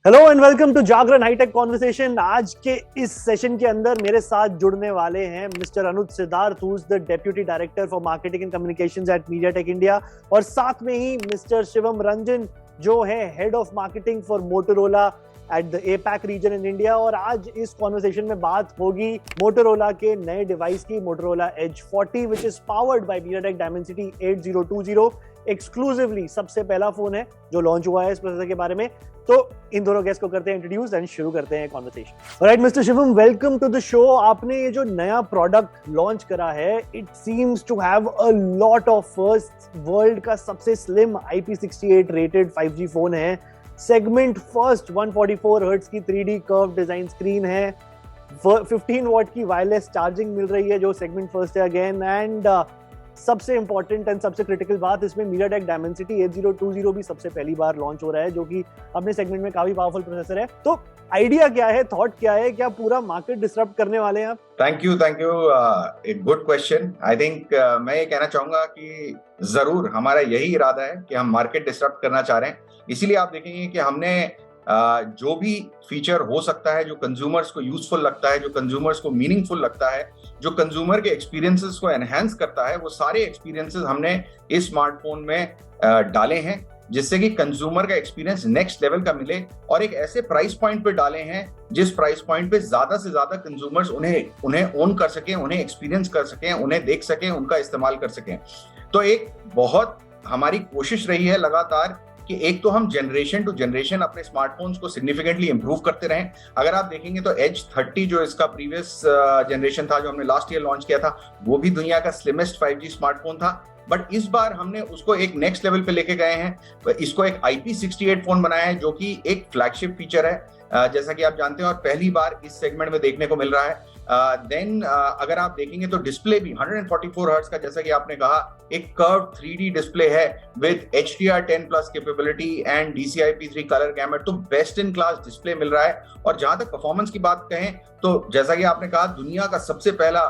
Hello and welcome to Jagran hitech conversation. आज के इस सेशन के अंदर मेरे साथ जुड़ने वाले हैं mister Anuj Siddharth, who is the deputy director for marketing and communications at MediaTek India, और साथ में ही मिस्टर शिवम रंजन जो है head of marketing for Motorola at the APAC region in India. और आज इस कॉन्वर्सेशन में बात होगी मोटोरोला के नए डिवाइस की, Motorola Edge 40 which is powered by MediaTek Dimensity 8020। Exclusively सबसे पहला फोन है जो लॉन्च हुआ है इस प्रोसेसर के बारे में। तो इन दोनों गेस्ट को करते हैं इंट्रोड्यूस एंड शुरू करते हैं conversation. Alright mister Shivam, welcome to the show. आपने ये जो नया प्रोडक्ट लॉन्च करा है, it seems to have a lot of first. World का सबसे slim IP68 rated 5G phone है, सेगमेंट फर्स्ट 144 हर्ट्ज की 3D कर्व डिजाइन स्क्रीन है, 15 वॉट की वायरलेस चार्जिंग मिल रही है जो सेगमेंट फर्स्ट है अगेन, एंड सबसे इंपॉर्टेंट एंड सबसे क्रिटिकल बात, इसमें मीडियाटेक डायमेंसिटी 8020 भी सबसे पहली बार लॉन्च हो रहा है, जो कि अपने सेगमेंट में काफी पावरफुल प्रोसेसर है। तो आइडिया क्या है, थॉट क्या है, क्या पूरा मार्केट डिसरप्ट करने वाले हैं आप? थैंक यू एक गुड क्वेश्चन। आई थिंक मैं ये कहना चाहूंगा कि जरूर हमारा यही इरादा है कि हम मार्केट डिसरप्ट करना चाह रहे हैं। इसीलिए आप देखेंगे कि हमने जो भी फीचर हो सकता है, जो कंज्यूमर्स को यूजफुल लगता है, जो कंज्यूमर्स को मीनिंगफुल लगता है, जो कंज्यूमर के एक्सपीरियंसेस को एनहांस करता है, वो सारे एक्सपीरियंसेस हमने इस स्मार्टफोन में डाले हैं, जिससे कि कंज्यूमर का एक्सपीरियंस नेक्स्ट लेवल का मिले, और एक ऐसे प्राइस पॉइंट पे डाले हैं जिस प्राइस पॉइंट पे ज्यादा से ज्यादा कंज्यूमर्स उन्हें ओन कर सकें, उन्हें एक्सपीरियंस कर सकें, उन्हें देख सकें, उनका इस्तेमाल कर सकें। तो एक बहुत हमारी कोशिश रही है लगातार कि एक तो हम जनरेशन टू जनरेशन अपने स्मार्टफोन्स को सिग्निफिकेंटली इंप्रूव करते रहें। अगर आप देखेंगे तो एज 30 जो इसका प्रीवियस जनरेशन था, जो हमने लास्ट ईयर लॉन्च किया था, वो भी दुनिया का स्लिमेस्ट 5G स्मार्टफोन था। बट इस बार हमने उसको एक नेक्स्ट लेवल पे लेके गए हैं। इसको एक IP68 फोन बनाया है जो कि एक फ्लैगशिप फीचर है, जैसा कि आप जानते हैं, और पहली बार इस सेगमेंट में देखने को मिल रहा है। देन अगर आप देखेंगे तो डिस्प्ले भी 144 हर्ट्ज का, जैसा कि आपने कहा, एक कर्व 3D डिस्प्ले है with HDR10 plus capability and DCI-P3 colour gamete. तो बेस्ट इन क्लास डिस्प्ले मिल रहा है। और जहां तक परफॉर्मेंस की बात कहें तो जैसा कि आपने कहा, दुनिया का सबसे पहला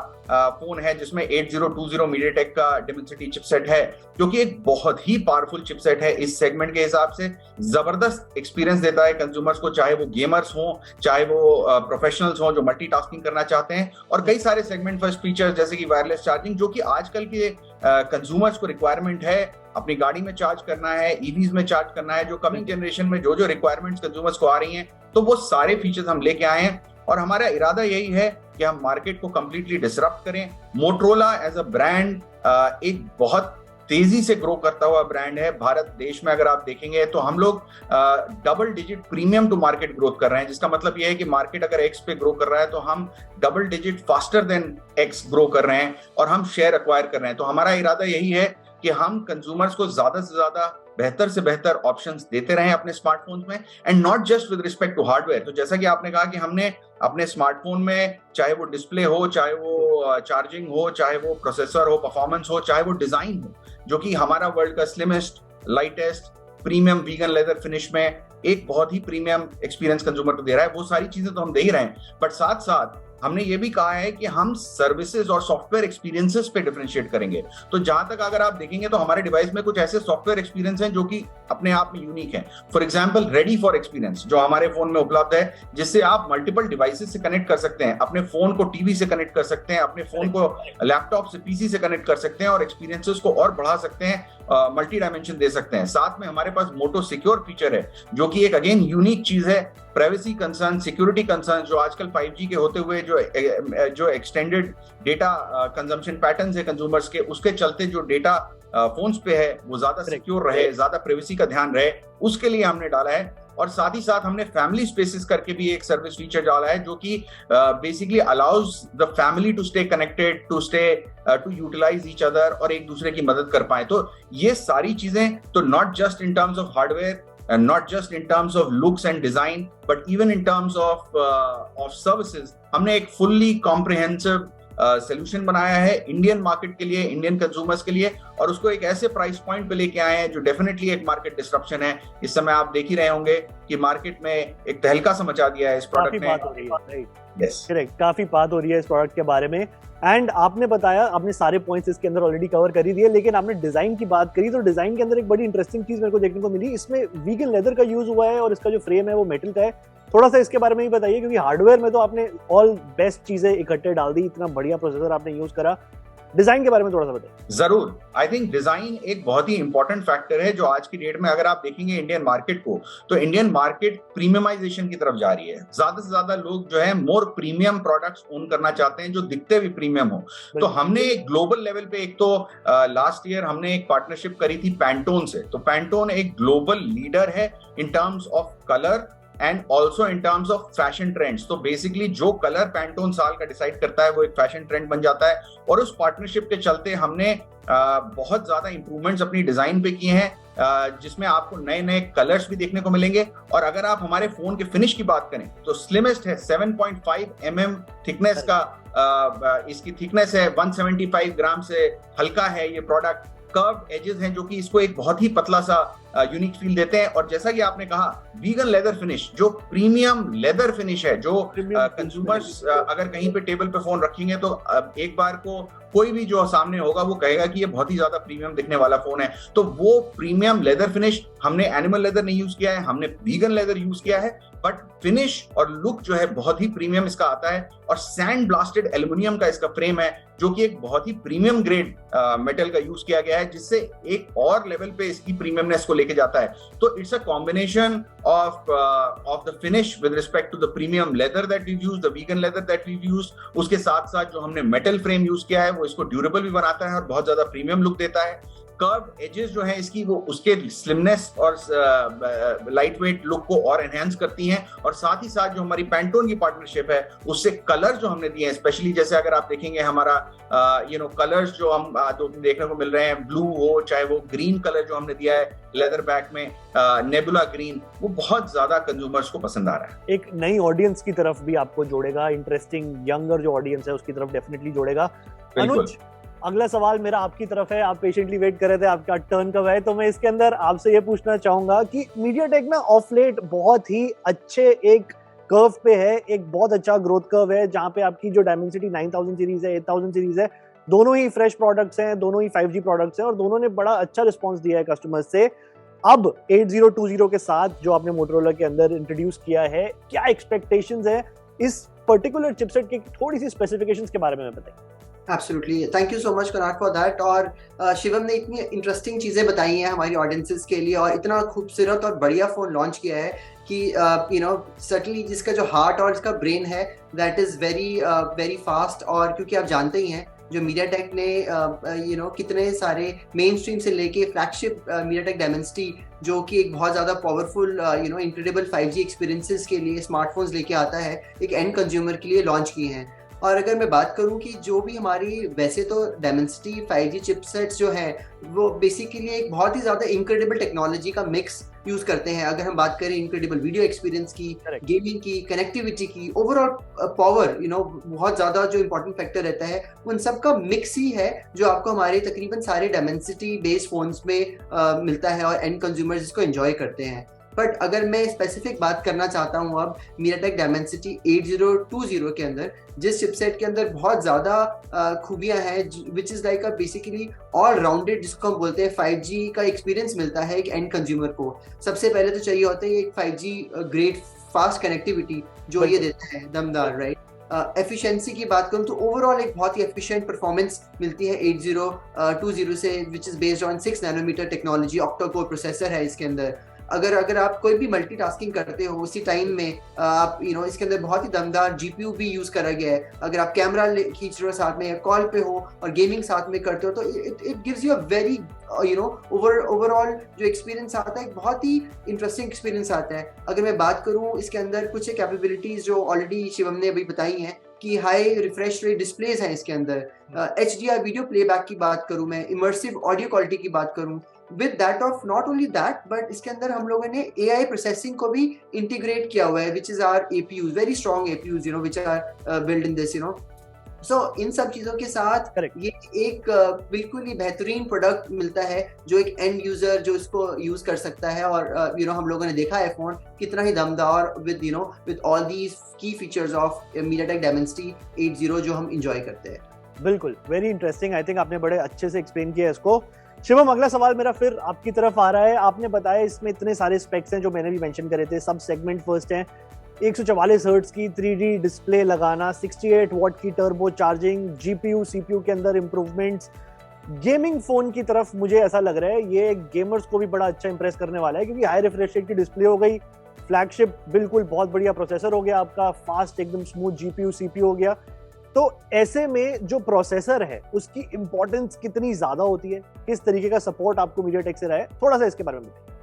फोन है जिसमें 8020 मीडियाटेक का डायमेंसिटी चिपसेट है, जो कि एक बहुत ही पावरफुल चिपसेट है। इस सेगमेंट के हिसाब से जबरदस्त एक्सपीरियंस देता है कंज्यूमर्स को, चाहे वो गेमर्स हों, चाहे वो प्रोफेशनल्स हों जो मल्टीटास्किंग करना चाहते हैं, और कई सारे सेगमेंट फर्स्ट फीचर्स जैसे कि वायरलेस चार्जिंग, जो कि आजकल के कंज्यूमर्स को रिक्वायरमेंट है। अपनी गाड़ी में चार्ज करना है, ईवीज में चार्ज करना है, जो कमिंग जनरेशन में जो रिक्वायरमेंट्स कंज्यूमर्स को आ रही हैं, तो वो सारे फीचर्स हम लेके आए हैं। और हमारा इरादा यही है कि हम मार्केट को कंप्लीटली डिसरप्ट करें। मोटोरोला एज अ ब्रांड एक बहुत तेजी से ग्रो करता हुआ ब्रांड है भारत देश में। अगर आप देखेंगे तो हम लोग double digit premium to market growth कर रहे हैं, जिसका मतलब यह है कि मार्केट अगर X पे ग्रो कर रहा है तो हम double digit faster than X grow कर रहे हैं, और हम शेयर एक्वायर कर रहे हैं। तो हमारा इरादा यही है कि हम कंज्यूमर्स को ज्यादा से ज्यादा बेहतर से बेहतर ऑप्शंस देते रहें अपने स्मार्टफोन्स में, and not just with respect to hardware. तो जैसा कि आपने कहा कि हमने अपने स्मार्टफोन में, चाहे वो डिस्प्ले हो, चाहे वो चार्जिंग हो, चाहे वो प्रोसेसर हो, परफॉर्मेंस हो, चाहे वो डिजाइन हो, जो कि हमारा वर्ल्ड का slimmest, lightest, premium vegan leather finish में एक बहुत ही प्रीमियम एक्सपीरियंस कंज्यूमर को दे रहा है, वो सारी चीजें तो हम दे ही रहे हैं। बट साथ साथ हमने ये भी कहा है कि हम सर्विसेज और सॉफ्टवेयर एक्सपीरियंसेस पे डिफरेंशिएट करेंगे। तो जहां तक अगर आप देखेंगे तो हमारे डिवाइस में कुछ ऐसे सॉफ्टवेयर एक्सपीरियंस हैं जो कि अपने आप में यूनिक है। For example, ready for experience जो हमारे फोन में उपलब्ध है, जिससे आप मल्टीपल डिवाइसेस से कनेक्ट कर सकते हैं, अपने फोन को टीवी से कनेक्ट कर सकते हैं, अपने फोन को लैपटॉप से PC से कनेक्ट कर सकते हैं, और एक्सपीरियंसेस को और बढ़ा सकते हैं, मल्टी डायमेंशन दे सकते हैं। साथ में हमारे पास मोटो सिक्योर फीचर है, जो कि एक अगेन यूनिक चीज है। प्राइवेसी कंसर्न, सिक्योरिटी कंसर्न जो आजकल 5G के होते हुए जो एक्सटेंडेड डेटा कंजम्पशन पैटर्न्स है कंज्यूमर्स के, उसके चलते जो डेटा फोन्स पे है वो ज्यादा सिक्योर रहे, ज्यादा प्राइवेसी का ध्यान रहे, उसके लिए हमने डाला है। और साथ ही साथ हमने फैमिली स्पेसेस करके भी एक सर्विस फीचर डाला है, जो कि basically allows the family to stay connected, to utilise each other, और एक दूसरे की मदद कर पाए। तो ये सारी चीजें तो not just in terms of hardware, and not just in terms of looks and design, but even in terms of services, हमने एक fully comprehensive सोल्यूशन बनाया है इंडियन मार्केट के लिए, इंडियन कंज्यूमर्स के लिए, और उसको एक ऐसे प्राइस पॉइंट पे लेके आए हैं जो डेफिनेटली एक मार्केट डिस्ट्रप्शन है। इस समय आप देख ही रहे होंगे कि मार्केट में एक तहलका सा मचा दिया है इस प्रोडक्ट ने। काफी बात हो रही है, करेक्ट, काफी बात हो रही है इस प्रोडक्ट के बारे में। एंड आपने बताया, आपने सारे पॉइंट्स इसके अंदर ऑलरेडी कवर कर ही दिए, लेकिन आपने डिजाइन की बात करी तो डिजाइन के अंदर एक बड़ी इंटरेस्टिंग चीज मेरे को देखने को मिली। इसमें वीगन लेदर का यूज हुआ है और इसका जो फ्रेम है वो मेटल का है। थोड़ा सा इसके बारे में ही बताइए, क्योंकि हार्डवेयर में तो आपने ऑल बेस्ट चीजें इकट्ठे डाल दी, इतना बढ़िया प्रोसेसर आपने यूज करा। डिजाइन के बारे में थोड़ा सा बताइए। जरूर, आई थिंक डिजाइन एक बहुत ही इंपॉर्टेंट फैक्टर है जो आज की डेट में अगर आप देखेंगे इंडियन मार्केट को, तो इंडियन मार्केट प्रीमियमाइजेशन की तरफ जा रही है। ज्यादा से ज्यादा लोग जो है मोर प्रीमियम प्रोडक्ट्स ओन करना चाहते हैं जो दिखते भी प्रीमियम हो। तो हमने एक ग्लोबल लेवल पे, एक तो लास्ट ईयर हमने एक पार्टनरशिप करी थी पैंटोन से। तो पैंटोन एक ग्लोबल लीडर है in terms of colour and also in terms of fashion trends. तो बेसिकली जो कलर पैंटोन साल का डिसाइड करता है वो एक फैशन ट्रेंड बन जाता है। और उस पार्टनरशिप के चलते हमने बहुत ज्यादा इंप्रूवमेंट्स अपनी डिजाइन पे किए हैं, जिसमें आपको नए नए कलर्स भी देखने को मिलेंगे। और अगर आप हमारे फोन के फिनिश की बात करें तो स्लिमेस्ट है, 7.5 mm थिकनेस का इसकी थिकनेस है, 175 ग्राम से हल्का है ये प्रोडक्ट। कर्व्ड एजेस हैं जो कि इसको एक बहुत ही पतला सा यूनिक फील देते हैं। और जैसा कि आपने कहा, वीगन लेदर फिनिश, जो प्रीमियम लेदर फिनिश है, जो कंज्यूमर्स अगर कहीं पे टेबल पे फोन रखेंगे तो एक बार को कोई भी जो सामने होगा वो कहेगा कि ये बहुत ही ज्यादा प्रीमियम दिखने वाला फोन है। तो वो प्रीमियम लेदर फिनिश, हमने एनिमल लेदर नहीं यूज किया है, हमने वीगन लेदर यूज किया है, बट फिनिश और लुक जो है बहुत ही प्रीमियम इसका आता है। और सैंड ब्लास्टेड एल्यूमिनियम का इसका फ्रेम है जो कि एक बहुत ही प्रीमियम ग्रेड मेटल का यूज किया गया है, जिससे एक और लेवल पे इसकी प्रीमियमनेस को लेके जाता है। तो it's a combination of the finish with respect to the premium leather that we use, the vegan leather that we use. उसके साथ साथ जो हमने मेटल फ्रेम यूज किया है वो इसको ड्यूरेबल भी बनाता है और बहुत ज्यादा प्रीमियम लुक देता है। कर्व एजेस जो है इसकी, वो उसके स्लिमनेस और लाइट वेट लुक को और एनहांस करती हैं। और साथ ही साथ जो हमारी पैंटोन की पार्टनरशिप है उससे कलर जो हमने दिए हैं, स्पेशली जैसे अगर आप देखेंगे हमारा कलर्स जो हम जो देखने को मिल रहे हैं, ब्लू हो चाहे वो ग्रीन कलर जो हमने दिया है लेदर बैक में, नेबुला ग्रीन, वो बहुत ज्यादा कंज्यूमर्स को पसंद आ रहा है। एक नई ऑडियंस की तरफ भी आपको जोड़ेगा, इंटरेस्टिंग यंगर जो ऑडियंस है उसकी तरफ डेफिनेटली जोड़ेगा। अनुज, अगला सवाल मेरा आपकी तरफ है, आप पेशेंटली वेट कर रहे थे आपका टर्न कब है, तो मैं इसके अंदर आपसे ये पूछना चाहूंगा कि मीडियाटेक ना ऑफ लेट बहुत ही अच्छे एक कर्व पे है, एक बहुत अच्छा ग्रोथ कर्व है, जहां पे आपकी जो डायमेंसिटी 9000 सीरीज है, 8000 सीरीज है, दोनों ही फ्रेश प्रोडक्ट्स हैं, दोनों ही 5G प्रोडक्ट्स हैं और दोनों ने बड़ा अच्छा रिस्पॉन्स दिया है कस्टमर्स से। अब 8020 के साथ जो आपने मोटोरोला के अंदर इंट्रोड्यूस किया है, क्या एक्सपेक्टेशंस है इस पर्टिकुलर चिपसेट की? थोड़ी सी स्पेसिफिकेशंस के बारे में बताइए। Absolutely, thank you so much Connaught for that. और शिवम ने इतनी इंटरेस्टिंग चीजें बताई हैं हमारी ऑडियंसेस के लिए और इतना खूबसूरत और बढ़िया फोन लॉन्च किया है कि सर्टनली जिसका जो हार्ट और इसका ब्रेन है दैट इज वेरी फास्ट। और क्योंकि आप जानते ही हैं जो मीडियाटेक ने कितने सारे मेन स्ट्रीम से लेके फ्लैगशिप मीडियाटेक डायमेंसिटी, जो कि एक बहुत ज़्यादा पावरफुल इनक्रेडिबल 5G एक्सपीरियंसेस के लिए स्मार्टफोन्स लेके आता है, एक एंड कंज्यूमर के लिए लॉन्च किए हैं। और अगर मैं बात करूं कि जो भी हमारी वैसे तो डायमेंसिटी 5G चिपसेट्स जो हैं वो बेसिकली एक बहुत ही ज़्यादा इनक्रेडिबल टेक्नोलॉजी का मिक्स यूज करते हैं। अगर हम बात करें इनक्रेडिबल वीडियो एक्सपीरियंस की, गेमिंग की, कनेक्टिविटी की, ओवरऑल पावर, बहुत ज़्यादा जो इंपॉर्टेंट फैक्टर रहता है उन सब का मिक्स ही है जो आपको हमारे तकरीबन सारे डायमेंसिटी बेस्ड फोन्स में मिलता है और एंड कंज्यूमर्स इसको एंजॉय करते हैं। बट अगर मैं स्पेसिफिक बात करना चाहता हूँ अब मीडियाटेक डायमेंसिटी 8020 के अंदर, जिस चिपसेट के अंदर बहुत ज़्यादा खूबियाँ हैं, which is like a basically all rounded, जिसको हम बोलते हैं 5G का एक्सपीरियंस मिलता है एक एंड कंज्यूमर को। सबसे पहले तो चाहिए होता है एक 5G ग्रेट फास्ट कनेक्टिविटी जो ये देता है दमदार, राइट। एफिशिएंसी की बात करूँ तो ओवरऑल एक बहुत ही एफिशिएंट परफॉर्मेंस मिलती है 8020 से, which is based on 6 nanometer technology, octa core processor है इसके अंदर। अगर आप कोई भी मल्टीटास्किंग करते हो उसी टाइम में आप इसके अंदर बहुत ही दमदार GPU भी यूज करा गया है। अगर आप कैमरा खींच रहे हो साथ में, कॉल पे हो और गेमिंग साथ में करते हो तो it gives you a very overall जो एक्सपीरियंस आता है, बहुत ही इंटरेस्टिंग एक्सपीरियंस आता है। अगर मैं बात करूँ इसके अंदर कुछ कैपेबिलिटीज जो ऑलरेडी शिवम ने अभी बताई हैं कि हाई रिफ्रेश रेट डिस्प्लेज हैं इसके अंदर, HDR वीडियो प्लेबैक की बात करूँ मैं, इमर्सिव ऑडियो क्वालिटी की बात करूँ, with that of not only that but इसके अंदर हम लोगों ने AI प्रोसेसिंग को भी इंटीग्रेट किया हुआ है, which is our APUs, very strong APUs, which are built in this, so इन सब चीजों के साथ Correct. ये एक बिल्कुल ही बेहतरीन प्रोडक्ट मिलता है जो एक एंड यूजर जो इसको यूज कर सकता है। और हम लोगों ने देखा है फोन कितना ही दमदार विद ऑल दीज की फीचर्स ऑफ MediaTek Dimensity 80 जो हम इंजॉय करते हैं। बिल्कुल, वेरी इंटरेस्टिंग। आई थिंक आपने बड़े अच्छे से एक्सप्लेन किया इसको। शिवम, अगला सवाल मेरा फिर आपकी तरफ आ रहा है। आपने बताया इसमें इतने सारे स्पेक्स हैं जो मैंने भी मेंशन करे थे। सब सेगमेंट फर्स्ट हैं, 144 हर्ट्ज की 3D डिस्प्ले लगाना, 68 वॉट की टर्बो चार्जिंग, GPU CPU के अंदर इंप्रूवमेंट्स। गेमिंग फोन की तरफ मुझे ऐसा लग रहा है ये गेमर्स को भी बड़ा अच्छा इंप्रेस करने वाला है, क्योंकि हाई रिफ्रेश रेट की डिस्प्ले हो गई, फ्लैगशिप बिल्कुल बहुत बढ़िया प्रोसेसर हो गया आपका, फास्ट एकदम स्मूथ GPU CPU हो गया। तो ऐसे में जो प्रोसेसर है उसकी इंपॉर्टेंस कितनी ज्यादा होती है, किस तरीके का सपोर्ट आपको MediaTek से रहा है, थोड़ा सा इसके बारे में बताइए।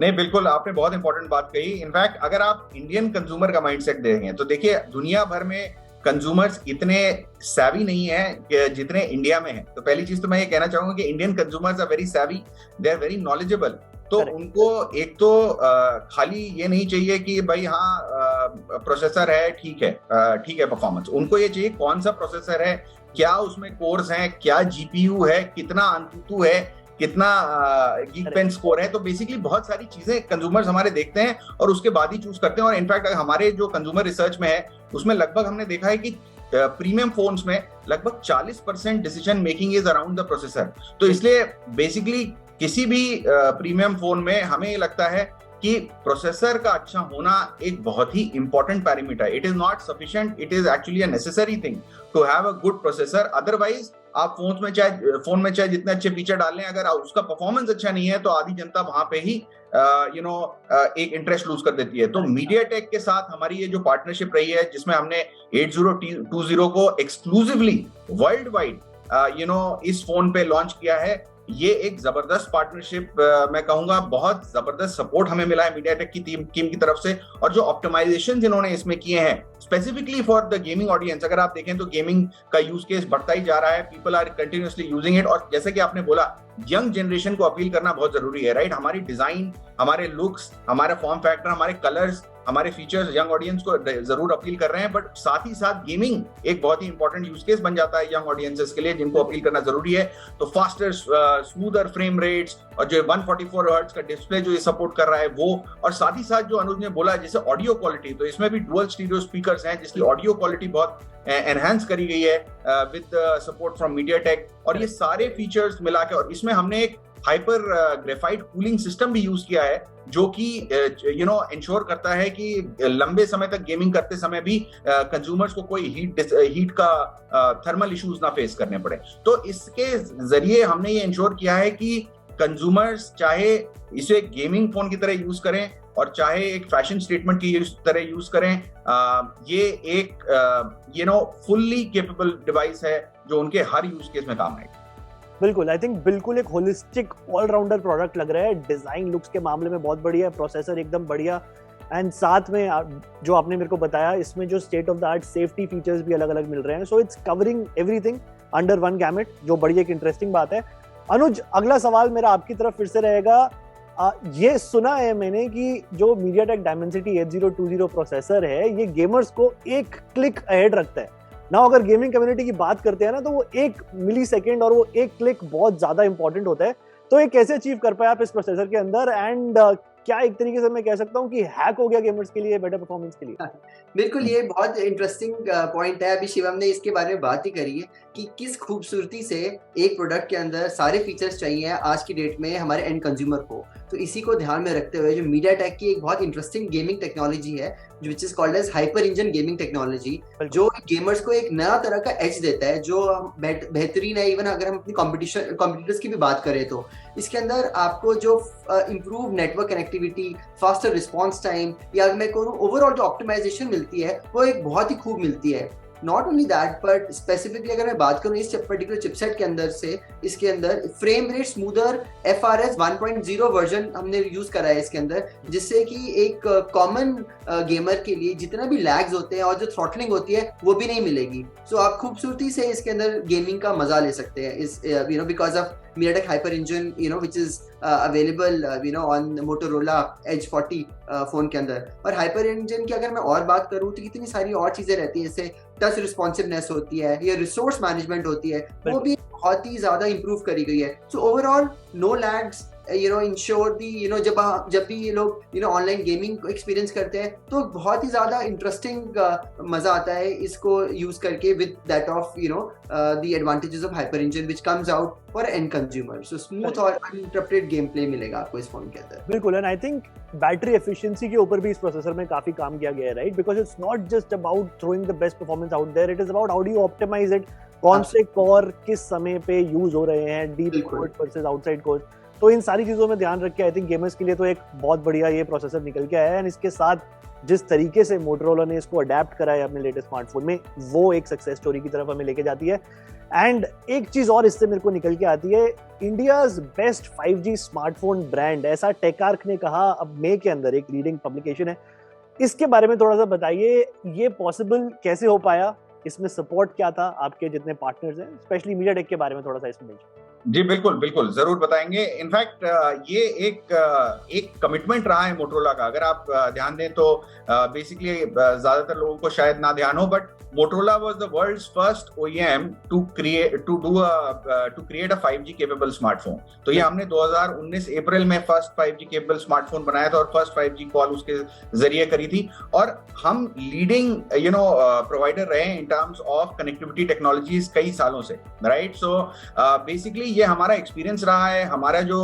नहीं, बिल्कुल आपने बहुत इंपॉर्टेंट बात कही। इनफैक्ट अगर आप इंडियन कंज्यूमर का माइंडसेट देखेंगे तो देखिए दुनिया भर में कंज्यूमर्स इतने सैवी नहीं है जितने इंडिया में है। तो पहली चीज तो मैं ये कहना चाहूंगा कि Indian consumers are very savvy, they are very knowledgeable. तो उनको एक तो खाली ये नहीं चाहिए कि भाई हाँ प्रोसेसर है, ठीक है परफॉर्मेंस। उनको ये चाहिए कौन सा प्रोसेसर है, क्या उसमें कोर्स हैं, क्या GPU है, कितना अंतुतु है, कितना Geekbench स्कोर है। तो बेसिकली बहुत सारी चीजें कंज्यूमर्स हमारे देखते हैं और उसके बाद ही चूज करते हैं। और इनफैक्ट हमारे जो कंज्यूमर रिसर्च में है उसमें लगभग हमने देखा है कि प्रीमियम फोन्स में लगभग 40% decision making is around the processor. तो इसलिए बेसिकली किसी भी प्रीमियम फोन में हमें लगता है कि प्रोसेसर का अच्छा होना एक बहुत ही important parameter. It is not sufficient, it is actually a necessary thing to have a good processor. Otherwise आप फोन में चाहे जितने अच्छे फीचर डाल लें, अगर उसका परफॉर्मेंस अच्छा नहीं है तो आधी जनता वहां पे ही एक इंटरेस्ट लूज कर देती है। तो MediaTek के साथ हमारी ये जो पार्टनरशिप रही है, जिसमें हमने 8020 को एक्सक्लूसिवली वर्ल्ड वाइड इस फोन पे लॉन्च किया है, ये एक जबरदस्त पार्टनरशिप मैं कहूंगा। बहुत जबरदस्त सपोर्ट हमें मिला है MediaTek की टीम की तरफ से। और जो ऑप्टिमाइजेशन जिन्होंने इसमें किए हैं specifically for the gaming audience, अगर आप देखें तो गेमिंग का यूज केस बढ़ता ही जा रहा है, people are continuously using it. और जैसे कि आपने बोला, यंग जनरेशन को अपील करना बहुत जरूरी है, राइट। हमारी डिजाइन, हमारे लुक्स, हमारे फॉर्म फैक्टर, हमारे कलर्स, हमारे फीचर्स यंग ऑडियंस को जरूर अपील कर रहे हैं। बट साथ ही साथ गेमिंग एक बहुत ही इंपॉर्टेंट यूज केस बन जाता है यंग ऑडियंसेस के लिए, जिनको अपील करना जरूरी है। तो फास्टर स्मूदर फ्रेम रेट्स और जो 144 हर्ट्ज का डिस्प्ले जो ये सपोर्ट कर रहा है वो, और साथ ही साथ जो अनुज ने बोला जैसे ऑडियो क्वालिटी, तो इसमें भी डुअल स्टीरियो स्पीकर्स हैं जिसकी ऑडियो क्वालिटी बहुत एनहांस करी गई है विद सपोर्ट फ्रॉम MediaTek। और ये सारे फीचर्स मिला के, और इसमें हमने एक हाइपर ग्रेफाइट कूलिंग सिस्टम भी यूज किया है जो कि इंश्योर करता है कि लंबे समय तक गेमिंग करते समय भी कंज्यूमर्स को कोई हीट का थर्मल इश्यूज ना फेस करने पड़े। तो इसके जरिए हमने ये इंश्योर किया है कि कंज्यूमर्स चाहे इसे गेमिंग फोन की तरह यूज करें और चाहे एक फैशन स्टेटमेंट की तरह यूज करें, ये एक फुल्ली केपेबल डिवाइस है जो उनके हर यूज केस में काम आएगी। बिल्कुल, आई थिंक बिल्कुल एक होलिस्टिक ऑलराउंडर प्रोडक्ट लग रहा है। डिजाइन लुक्स के मामले में बहुत बढ़िया है, प्रोसेसर एकदम बढ़िया, एंड साथ में जो आपने मेरे को बताया इसमें जो state of the art safety features भी अलग अलग मिल रहे हैं। So it's covering everything under one gamete, जो बड़ी एक इंटरेस्टिंग बात है। अनुज, अगला सवाल मेरा आपकी तरफ फिर से रहेगा। ये सुना है मैंने कि जो MediaTek Dimensity 8020 प्रोसेसर है ये गेमर्स को एक क्लिक अहेड रखता है ना। अगर गेमिंग कम्युनिटी की बात करते हैं ना तो वो 1 मिलीसेकंड और वो एक क्लिक बहुत ज्यादा इंपॉर्टेंट होता है। तो ये कैसे अचीव कर पाए आप इस प्रोसेसर के अंदर, एंड क्या एक तरीके से मैं कह सकता हूँ कि हैक हो गया गेमर्स के लिए बेटर परफॉर्मेंस के लिए? बिल्कुल, ये बहुत इंटरेस्टिंग पॉइंट है। अभी शिवम ने इसके बारे में बात ही करी है कि किस खूबसूरती से एक प्रोडक्ट के अंदर सारे फीचर्स चाहिए आज की डेट में हमारे एंड कंज्यूमर को। तो इसी को ध्यान में रखते हुए जो MediaTek की एक बहुत इंटरेस्टिंग गेमिंग टेक्नोलॉजी है which is called as hyper engine gaming technology, जो गेमर्स को एक नया तरह का एज देता है जो बेहतरीन है। इवन अगर हम अपनी कॉम्पिटिटर्स की भी बात करें तो इसके अंदर आपको जो improve network connectivity, faster response time, या मैं कहूँ ओवरऑल जो ऑप्टिमाइजेशन मिलती है वो एक बहुत ही खूब मिलती है। Not only that but specifically अगर मैं बात करूँ इस पर्टिकुलर चिपसेट के अंदर से, इसके अंदर frame rate smoother FRS 1.0 version हमने यूज करा है इसके अंदर, जिससे कि एक कॉमन गेमर के लिए जितना भी लैग्स होते हैं और जो थ्रॉटलिंग होती है वो भी नहीं मिलेगी। सो आप खूबसूरती से इसके अंदर गेमिंग का मजा ले सकते हैं इस because of MediaTek HyperEngine, which is available, on Motorola Edge 40 phone के अंदर। और HyperEngine की अगर मैं और बात करूँ तो कितनी सारी और चीजें रहती है, जैसे टच रिस्पॉन्सिवनेस होती है या रिसोर्स मैनेजमेंट होती है, वो भी बहुत ही ज्यादा इंप्रूव करी गई है। So overall no lags, ensure the, जब भी ये लोग ऑनलाइन गेमिंग एक्सपीरियंस करते हैं तो बहुत ही ज्यादा इंटरेस्टिंग मजा आता है इसको यूज करके, with that of the advantages of HyperEngine which comes out for and consumer. So smooth और अनइंटरप्टेड गेम प्ले मिलेगा आपको इस फोन के अंदर। बिल्कुल, and I think battery efficiency के ऊपर भी इस प्रोसेसर में काफी काम किया गया है, right? Because it's not just about throwing the best performance out there, it is about how do you optimise it, कौन से कोर किस समय पे यूज हो रहे हैं, deep core versus outside core. तो इन सारी चीजों में ध्यान रख के आई थिंक गेमर्स के लिए तो एक बहुत बढ़िया ये प्रोसेसर निकल के आया है। एंड इसके साथ जिस तरीके से मोटोरोला ने इसको अडेप्ट करा है अपने लेटेस्ट स्मार्टफोन में, वो एक सक्सेस स्टोरी की तरफ हमें लेके जाती है। एंड एक चीज और इससे मेरे को निकल के आती है, India's best 5G smartphone brand, ऐसा टेकआर्क ने कहा, अब मई के अंदर एक लीडिंग पब्लिकेशन है। इसके बारे में थोड़ा सा बताइए, ये पॉसिबल कैसे हो पाया, इसमें सपोर्ट क्या था, आपके जितने पार्टनर्स हैं, स्पेशली मीडियाटेक के बारे में थोड़ा सा इसमें। जी बिल्कुल बिल्कुल, जरूर बताएंगे। इनफैक्ट ये एक कमिटमेंट रहा है मोटोरोला का। अगर आप ध्यान दें तो बेसिकली ज्यादातर लोगों को शायद ना ध्यान हो, but Motorola was the world's first OEM to create a 5G capable smartphone। तो ये हमने 2019 अप्रैल में फर्स्ट 5G capable स्मार्टफोन बनाया था और फर्स्ट 5G कॉल उसके जरिए करी थी। और हम लीडिंग प्रोवाइडर रहे in terms of connectivity technologies कई सालों से, राइट? सो बेसिकली ये हमारा एक्सपीरियंस रहा है, हमारा जो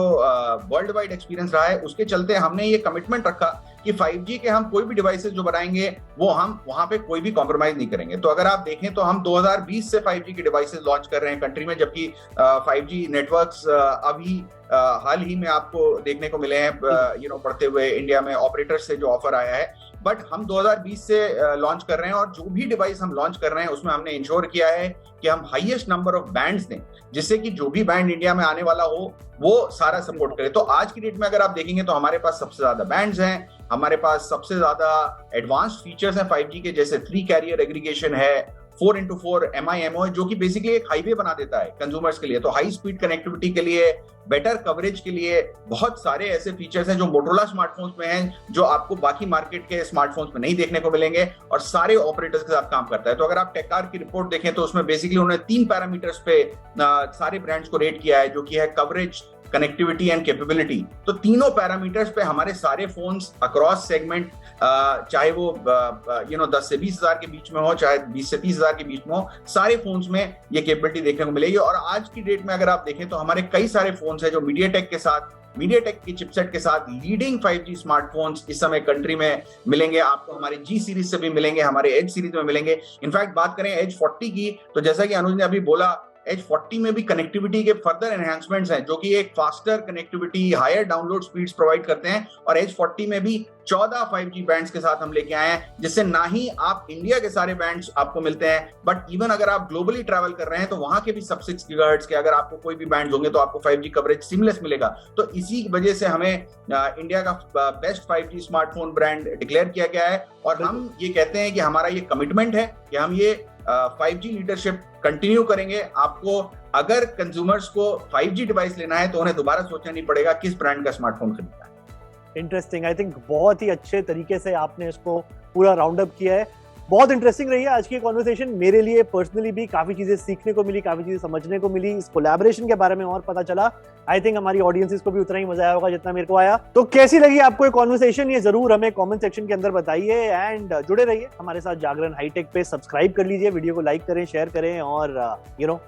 वर्ल्ड वाइड एक्सपीरियंस रहा है, उसके चलते हमने ये कमिटमेंट रखा कि 5G के हम कोई भी डिवाइसेस जो बनाएंगे वो हम वहां पे कोई भी कॉम्प्रोमाइज नहीं करेंगे। तो अगर आप देखें तो हम 2020 से 5G के डिवाइसेस लॉन्च कर रहे हैं कंट्री में, जबकि 5G नेटवर्क्स अभी हाल ही में आपको देखने को मिले हैं बढ़ते हुए इंडिया में ऑपरेटर से जो ऑफर आया है। बट हम 2020 से लॉन्च कर रहे हैं और जो भी डिवाइस हम लॉन्च कर रहे हैं उसमें हमने इंश्योर किया है कि हम हाईएस्ट नंबर ऑफ बैंड्स दें, जिससे कि जो भी बैंड इंडिया में आने वाला हो वो सारा सपोर्ट करे। तो आज की डेट में अगर आप देखेंगे तो हमारे पास सबसे ज्यादा बैंड्स हैं, हमारे पास सबसे ज्यादा एडवांस्ड फीचर्स हैं 5G के, जैसे 3 कैरियर एग्रीगेशन है, 4x4 MIMO, जो कि बेसिकली एक हाईवे बना देता है कंज्यूमर्स के लिए। तो हाई स्पीड कनेक्टिविटी के लिए, बेटर कवरेज के लिए बहुत सारे ऐसे फीचर्स हैं जो मोटोरोला स्मार्टफोन्स में हैं, जो आपको बाकी मार्केट के स्मार्टफोन्स में नहीं देखने को मिलेंगे, और सारे ऑपरेटर्स के साथ काम करता है। तो अगर आप टेकआर्क की रिपोर्ट देखें तो उसमें बेसिकली उन्होंने 3 पैरामीटर्स पे सारे ब्रांड्स को रेट किया है, जो कि है कवरेज, कनेक्टिविटी एंड कैपेबिलिटी। तो तीनों पैरामीटर्स पे हमारे सारे फोन्स अक्रॉस सेगमेंट, चाहे वो 10 से 20 हजार के बीच में हो, चाहे 20 से 30 हजार के बीच में हो, सारे फोन्स में ये कैपेबिलिटी देखने को मिलेगी। और आज की डेट में अगर आप देखें तो हमारे कई सारे फोन्स हैं जो मीडियाटेक की चिपसेट के साथ लीडिंग 5G स्मार्टफोन्स इस समय कंट्री में मिलेंगे आपको। हमारे G सीरीज से भी मिलेंगे, हमारे एज सीरीज में मिलेंगे। इनफैक्ट बात करें एज 40 की, तो जैसा कि अनुज ने अभी बोला, एज 40 में भी कनेक्टिविटी के फर्दर एनहांसमेंट्स हैं, जो कि एक faster connectivity, higher download speeds provide करते हैं। और एज 40 में भी 14 5G बैंड्स के साथ हम लेके आए हैं, जिससे ना ही आप इंडिया के सारे बैंड्स आपको मिलते हैं, बट इवन अगर आप ग्लोबली ट्रैवल कर रहे हैं तो वहां के भी सब 6 गीगाहर्ट्ज के अगर आपको कोई भी बैंड्स होंगे तो आपको 5G कवरेज सिमलेस मिलेगा। तो इसी वजह से हमें इंडिया का best 5G smartphone brand declare किया गया है। और हम ये कहते हैं कि हमारा ये कमिटमेंट है कि हम ये 5G लीडरशिप कंटिन्यू करेंगे। आपको अगर कंज्यूमर्स को 5G डिवाइस लेना है तो उन्हें दोबारा सोचना नहीं पड़ेगा किस ब्रांड का स्मार्टफोन खरीदना है। इंटरेस्टिंग, आई थिंक बहुत ही अच्छे तरीके से आपने इसको पूरा राउंड अप किया है। बहुत इंटरेस्टिंग रही है आज की कॉन्वर्सेशन, मेरे लिए पर्सनली भी काफी चीजें सीखने को मिली, काफी चीजें समझने को मिली, इस कोलैबोरेशन के बारे में और पता चला। आई थिंक हमारी ऑडियंसेस को भी उतना ही मजा आया होगा जितना मेरे को आया। तो कैसी लगी आपको ये कॉन्वर्सेशन, ये जरूर हमें कमेंट सेक्शन के अंदर बताइए। एंड जुड़े रहिए हमारे साथ जागरण हाईटेक पे, सब्सक्राइब कर लीजिए, वीडियो को लाइक करें, शेयर करें, और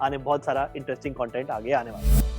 आने बहुत सारा इंटरेस्टिंग कंटेंट आगे आने वाला है।